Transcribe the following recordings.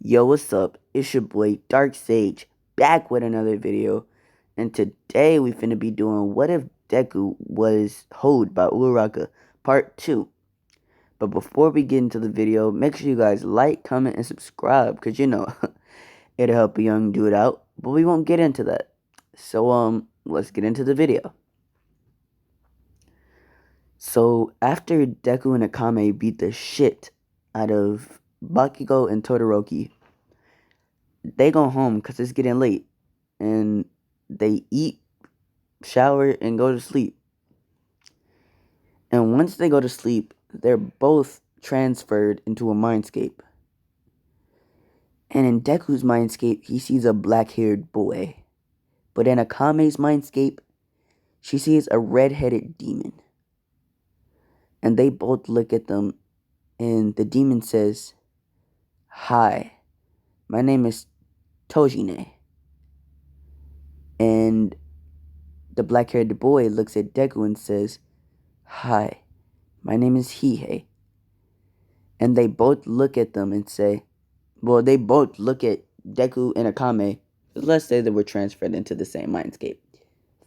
Yo, what's up? It's your boy Dark Sage back with another video, and today we finna be doing What If Deku Was Hoed by Uraraka Part 2. But before we get into the video, make sure you guys like, comment, and subscribe, because it'll help a young dude out, but we won't get into that. So, let's get into the video. So, after Deku and Akame beat the shit out of Bakugo and Todoroki, they go home because it's getting late, and they eat, shower, and go to sleep. And once they go to sleep, they're both transferred into a mindscape. And in Deku's mindscape, he sees a black-haired boy. But in Akame's mindscape, she sees a red-headed demon. And they both look at them, and the demon says, "Hi, my name is Tojine." And the black-haired boy looks at Deku and says, "Hi, my name is Hihei." And they both look at them and say, well, they both look at Deku and Akame. Let's say they were transferred into the same mindscape.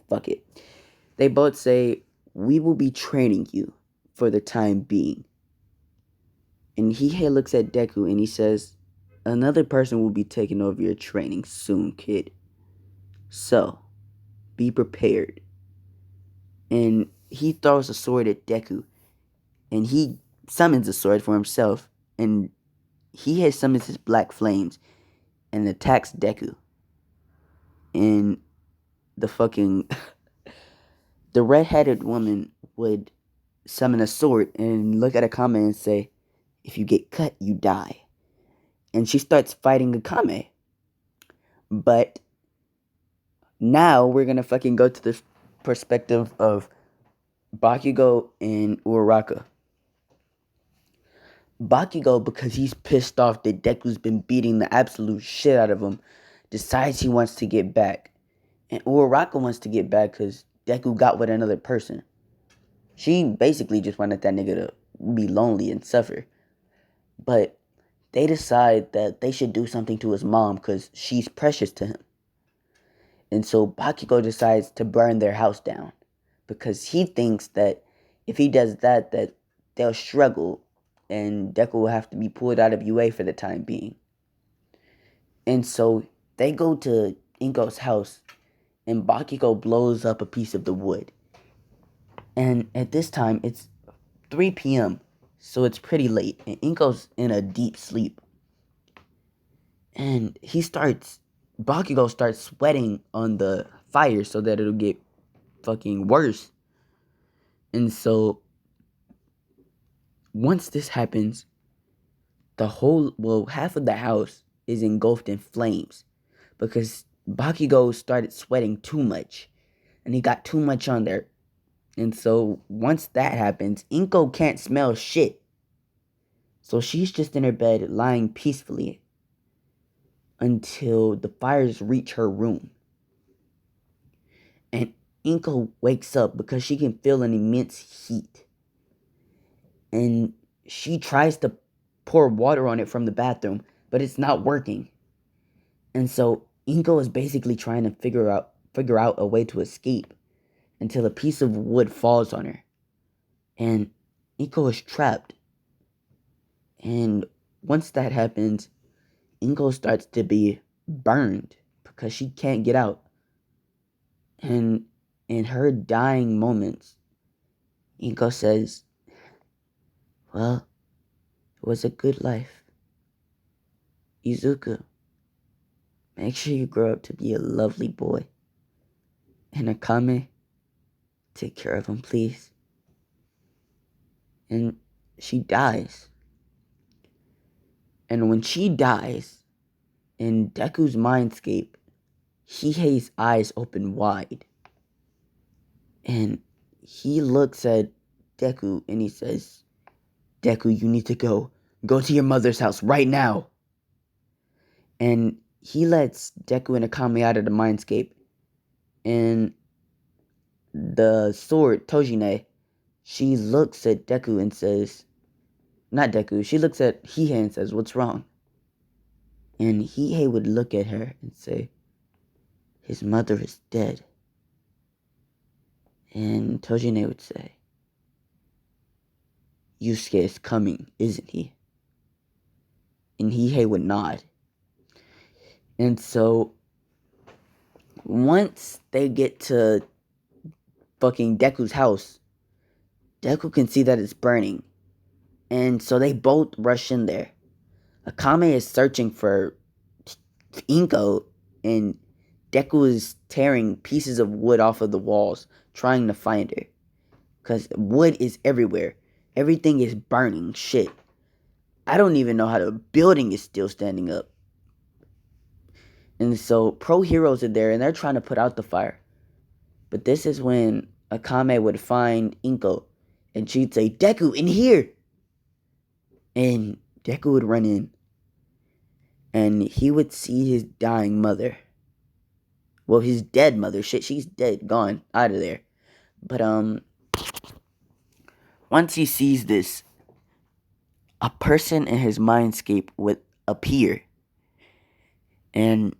Fuck it. They both say, "We will be training you for the time being." And Hihei looks at Deku and he says, "Another person will be taking over your training soon, kid. So, be prepared." And he throws a sword at Deku. And he summons a sword for himself. And he has summons his black flames and attacks Deku. And the fucking the red-headed woman would summon a sword and look at Akame and say, "If you get cut, you die." And she starts fighting Akame. But now we're gonna fucking go to the perspective of Bakugo and Uraraka. Bakugo, because he's pissed off that Deku's been beating the absolute shit out of him, decides he wants to get back. And Uraraka wants to get back because Deku got with another person. She basically just wanted that nigga to be lonely and suffer. But they decide that they should do something to his mom because she's precious to him. And so Bakugo decides to burn their house down because he thinks that if he does that, that they'll struggle and Deku will have to be pulled out of UA for the time being. And so they go to Inko's house and Bakugo blows up a piece of the wood. And at this time, it's 3 p.m., so it's pretty late, and Inko's in a deep sleep. And Bakugo starts sweating on the fire so that it'll get fucking worse. And so, once this happens, half of the house is engulfed in flames because Bakugo started sweating too much, and he got too much on there. And so, once that happens, Inko can't smell shit. So she's just in her bed, lying peacefully until the fires reach her room. And Inko wakes up because she can feel an immense heat. And she tries to pour water on it from the bathroom, but it's not working. And so Inko is basically trying to figure out a way to escape until a piece of wood falls on her. And Inko is trapped. And once that happens, Inko starts to be burned because she can't get out. And in her dying moments, Inko says, "Well, it was a good life. Izuku, make sure you grow up to be a lovely boy. And Akame, take care of him, please." And she dies. And when she dies, in Deku's mindscape, Hihei's eyes open wide. And he looks at Deku and he says, "Deku, you need to go. Go to your mother's house right now." And he lets Deku and Akame out of the mindscape. And the sword, Tojine, she looks at Deku and says, not Deku, she looks at Hihei and says, "What's wrong?" And Hihei would look at her and say, his mother is dead. And Tojine would say, Yusuke is coming, isn't he? And Hihei would nod. And so, once they get to fucking Deku's house, Deku can see that it's burning. And so they both rush in there. Akame is searching for Inko, and Deku is tearing pieces of wood off of the walls, trying to find her. Because wood is everywhere. Everything is burning. Shit. I don't even know how the building is still standing up. And so pro heroes are there, and they're trying to put out the fire. But this is when Akame would find Inko, and she'd say, Deku, in here! And Deku would run in, and he would see his dying mother. Well, his dead mother. Shit, she's dead, gone, out of there. But, once he sees this, a person in his mindscape would appear. And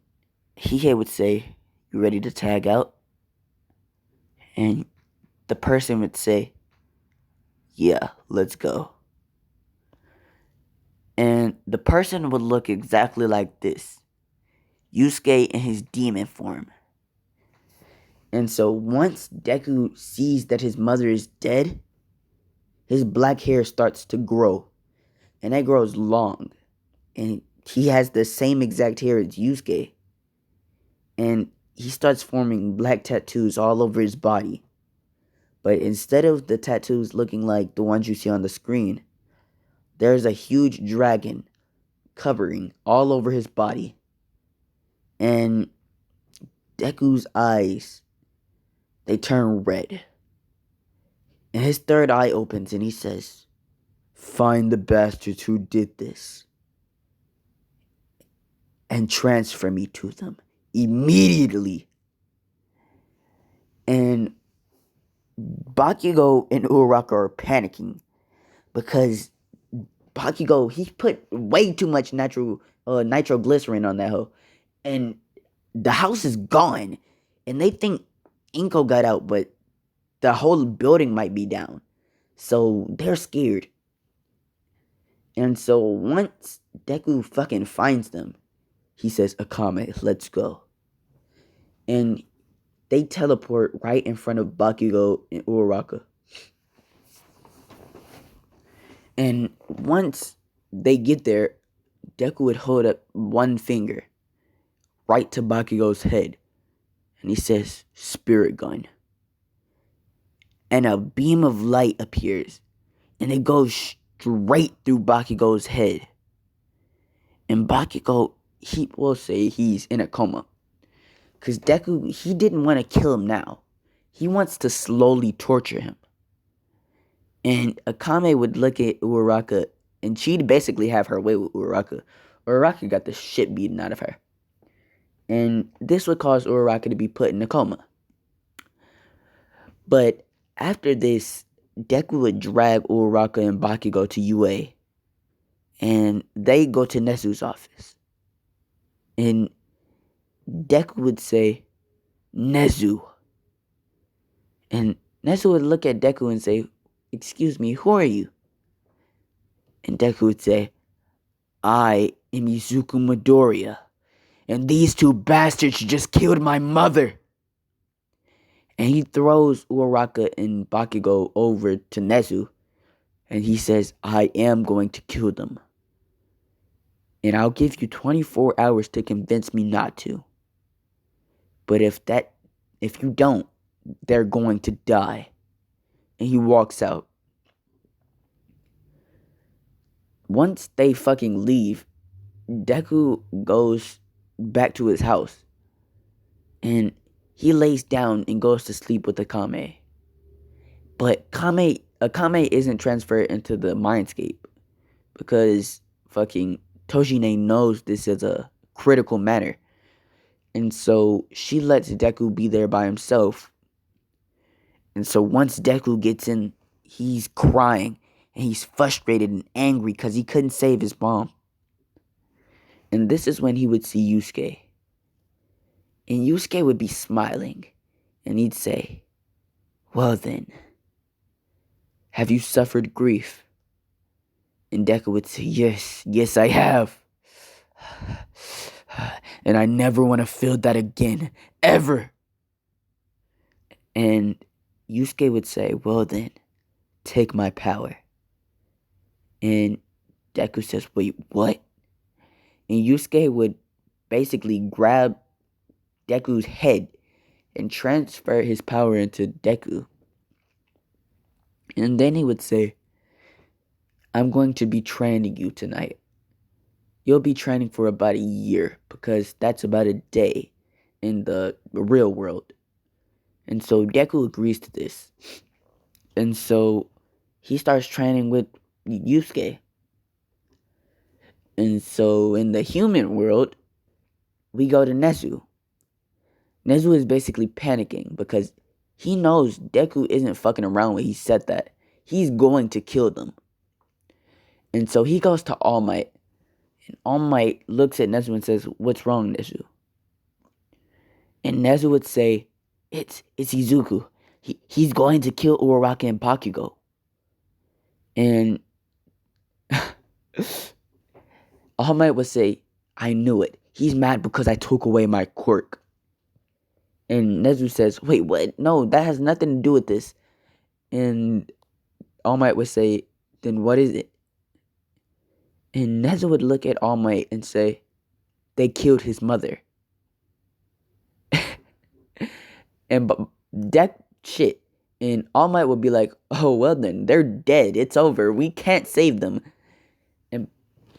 Hihei would say, you ready to tag out? And the person would say, yeah, let's go. And the person would look exactly like this. Yusuke in his demon form. And so once Deku sees that his mother is dead, his black hair starts to grow. And it grows long. And he has the same exact hair as Yusuke. And he starts forming black tattoos all over his body. But instead of the tattoos looking like the ones you see on the screen, there's a huge dragon covering all over his body. And Deku's eyes, they turn red. And his third eye opens and he says, find the bastards who did this and transfer me to them immediately. And Bakugo and Uraraka are panicking because Bakugo, he put way too much nitroglycerin on that hoe, and the house is gone, and they think Inko got out, but the whole building might be down, so they're scared. And so once Deku fucking finds them, he says, Akame, let's go. And they teleport right in front of Bakugo and Uraraka. And once they get there, Deku would hold up one finger right to Bakugo's head. And he says, Spirit Gun. And a beam of light appears. And it goes straight through Bakugo's head. And Bakugo, he will say he's in a coma. Because Deku, he didn't want to kill him now. He wants to slowly torture him. And Akame would look at Uraraka, and she'd basically have her way with Uraraka. Uraraka got the shit beaten out of her. And this would cause Uraraka to be put in a coma. But after this, Deku would drag Uraraka and Bakugo to UA. And they go to Nezu's office. And Deku would say, Nezu. And Nezu would look at Deku and say, excuse me, who are you? And Deku would say, I am Izuku Midoriya, and these two bastards just killed my mother. And he throws Uraraka and Bakugo over to Nezu, and he says, I am going to kill them. And I'll give you 24 hours to convince me not to. But if you don't, they're going to die. And he walks out. Once they fucking leave, Deku goes back to his house. And he lays down and goes to sleep with Akame. But Akame isn't transferred into the mindscape. Because fucking Tojine knows this is a critical matter. And so she lets Deku be there by himself. And so once Deku gets in, he's crying. And he's frustrated and angry because he couldn't save his mom. And this is when he would see Yusuke. And Yusuke would be smiling. And he'd say, "Well then, have you suffered grief?" And Deku would say, yes, I have. And I never want to feel that again, ever. And Yusuke would say, "Well then, take my power." And Deku says, "Wait, what?" And Yusuke would basically grab Deku's head and transfer his power into Deku. And then he would say, "I'm going to be training you tonight. You'll be training for about a year because that's about a day in the real world." And so Deku agrees to this. And so he starts training with Yusuke. And so in the human world, we go to Nezu. Nezu is basically panicking because he knows Deku isn't fucking around when he said that. He's going to kill them. And so he goes to All Might. And All Might looks at Nezu and says, "What's wrong, Nezu?" And Nezu would say, It's Izuku. He's going to kill Uraraka and Bakugo." And All Might would say, "I knew it. He's mad because I took away my quirk." And Nezu says, "Wait, what? No, that has nothing to do with this." And All Might would say, "Then what is it?" And Nezu would look at All Might and say, "They killed his mother." And that shit. And All Might would be like, "Oh, well then, they're dead. It's over. We can't save them." And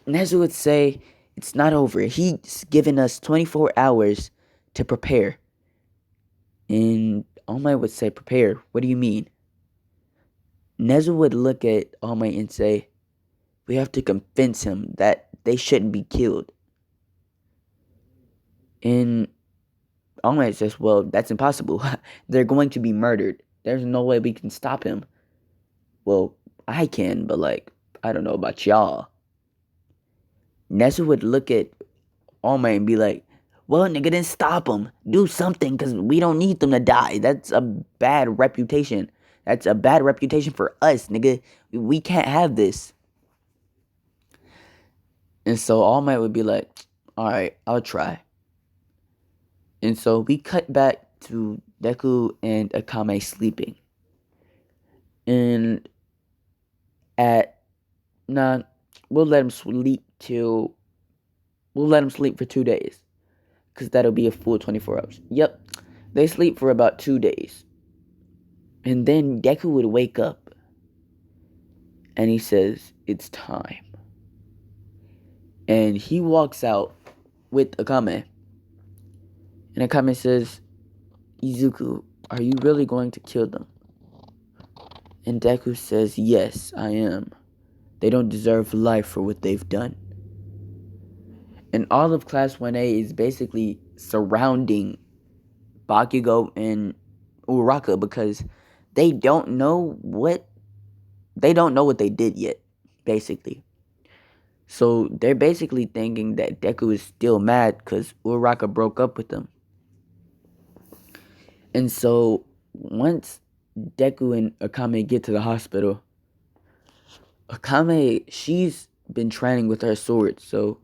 Nezu would say, "It's not over. He's given us 24 hours to prepare." And All Might would say, "Prepare? What do you mean?" Nezu would look at All Might and say, "We have to convince him that they shouldn't be killed." And All Might says, "Well, that's impossible. They're going to be murdered. There's no way we can stop him." "Well, I can, but I don't know about y'all." Nezu would look at All Might and be like, "Well, nigga, then stop him. Do something, because we don't need them to die. That's a bad reputation. That's a bad reputation for us, nigga. We can't have this." And so All Might would be like, "Alright, I'll try." And so we cut back to Deku and Akame sleeping. And we'll let him sleep for 2 days. Because that'll be a full 24 hours. Yep. They sleep for about 2 days. And then Deku would wake up. And he says, "It's time." And he walks out with Akame. And Akame says, "Izuku, are you really going to kill them?" And Deku says, "Yes, I am. They don't deserve life for what they've done." And all of Class 1A is basically surrounding Bakugo and Uraraka because they don't know what they did yet, basically. So they're basically thinking that Deku is still mad because Uraraka broke up with them. And so once Deku and Akame get to the hospital, Akame, she's been training with her sword, so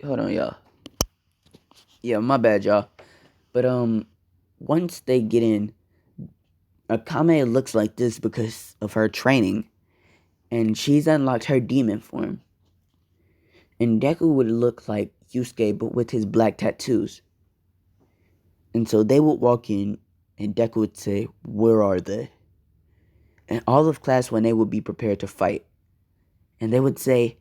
hold on, y'all. Yeah, my bad, y'all. But once they get in, Akame looks like this because of her training, and she's unlocked her demon form. And Deku would look like Yusuke, but with his black tattoos. And so they would walk in, and Deku would say, "Where are they?" And all of Class 1A would be prepared to fight. And they would say,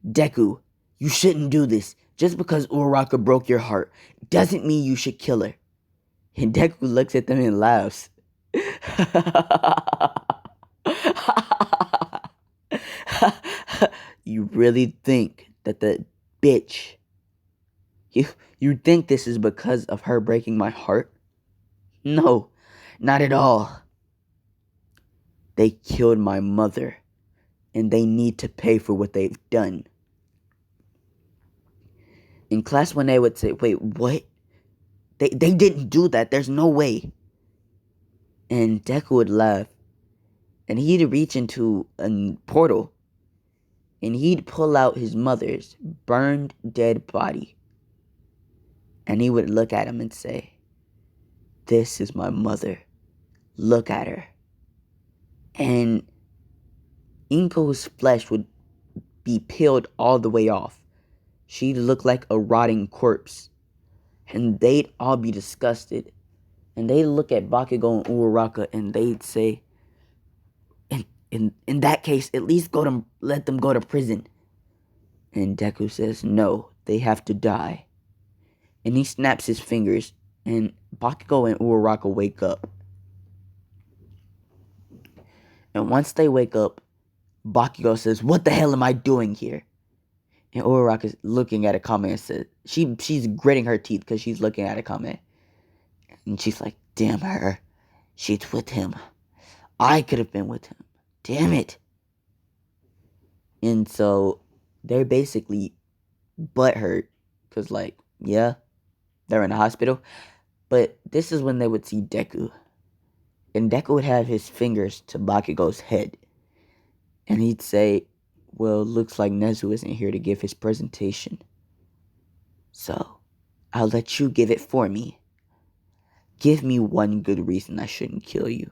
"Deku, you shouldn't do this. Just because Uraraka broke your heart doesn't mean you should kill her." And Deku looks at them and laughs. "You really think that the bitch, you think this is because of her breaking my heart? No, not at all. They killed my mother, and they need to pay for what they've done." In class 1A would say, wait, what? They didn't do that. There's no way. And Deku would laugh. And he'd reach into a portal. And he'd pull out his mother's burned dead body. And he would look at him and say, this is my mother. Look at her. And Inko's flesh would be peeled all the way off. She'd look like a rotting corpse. And they'd all be disgusted. And they'd look at Bakugo and Uraraka and they'd say, in that case, at least let them go to prison. And Deku says, no, they have to die. And he snaps his fingers, and Bakugo and Uraraka wake up. And once they wake up, Bakugo says, what the hell am I doing here? And Uraraka's looking at Akame and says, she's gritting her teeth because she's looking at Akame. And she's like, damn her. She's with him. I could have been with him. Damn it. And so they're basically butthurt because, like, yeah, they're in the hospital. But this is when they would see Deku. And Deku would have his fingers to Bakugo's head. And he'd say, well, looks like Nezu isn't here to give his presentation. So, I'll let you give it for me. Give me one good reason I shouldn't kill you.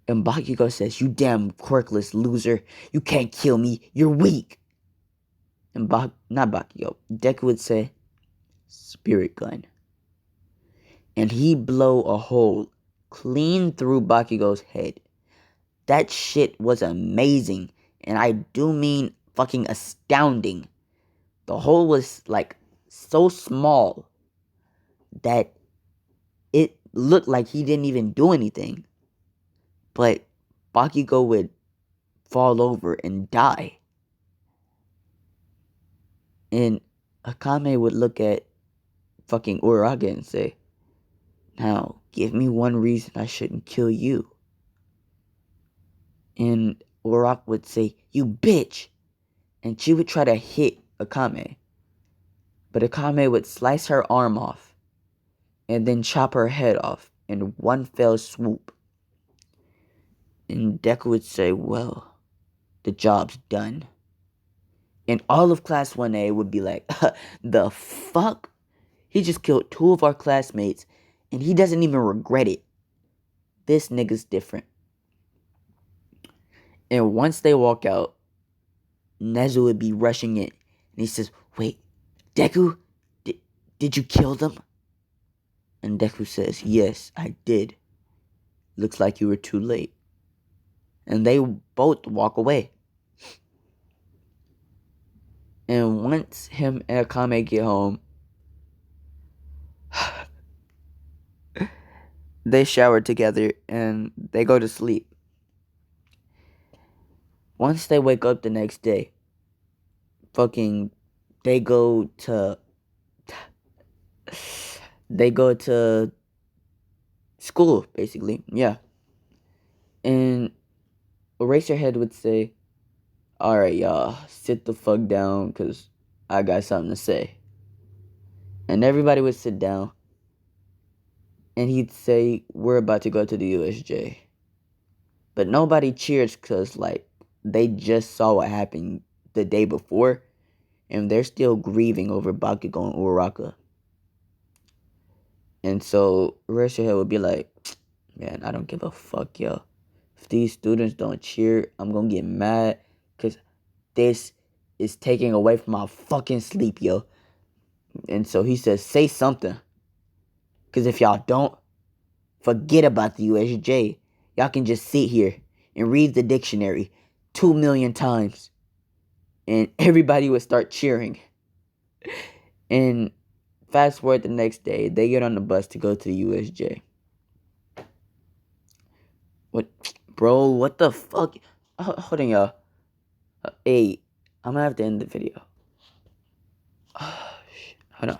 And Bakugo says, you damn quirkless loser. You can't kill me. You're weak. And not Bakugo. Deku would say, spirit gun. And he'd blow a hole clean through Bakugo's head. That shit was amazing. And I do mean fucking astounding. The hole was like so small that it looked like he didn't even do anything. But Bakugo would fall over and die. And Akame would look at fucking Uraraka and say, now, give me one reason I shouldn't kill you. And Uraraka would say, you bitch. And she would try to hit Akame. But Akame would slice her arm off. And then chop her head off in one fell swoop. And Deku would say, well, the job's done. And all of Class 1A would be like, the fuck? He just killed 2 of our classmates, and he doesn't even regret it. This nigga's different. And once they walk out, Nezu would be rushing in. And he says, wait, Deku, did you kill them? And Deku says, yes, I did. Looks like you were too late. And they both walk away. And once him and Akame get home, they shower together and they go to sleep. Once they wake up the next day, they go to school, basically, yeah. And Eraserhead would say, alright, y'all, sit the fuck down, because I got something to say. And everybody would sit down, and he'd say, we're about to go to the USJ. But nobody cheers, because, like, they just saw what happened the day before, and they're still grieving over Bakugo and Uraraka. And so Eraserhead would be like, man, I don't give a fuck, yo. If these students don't cheer, I'm gonna get mad, because this is taking away from my fucking sleep, yo. And so he says, say something. Because if y'all don't, forget about the USJ. Y'all can just sit here and read the dictionary 2 million times. And everybody would start cheering. And fast forward the next day, they get on the bus to go to the USJ. What? Bro, what the fuck? Hold on, y'all. Hey, I'm gonna have to end the video. Hold on.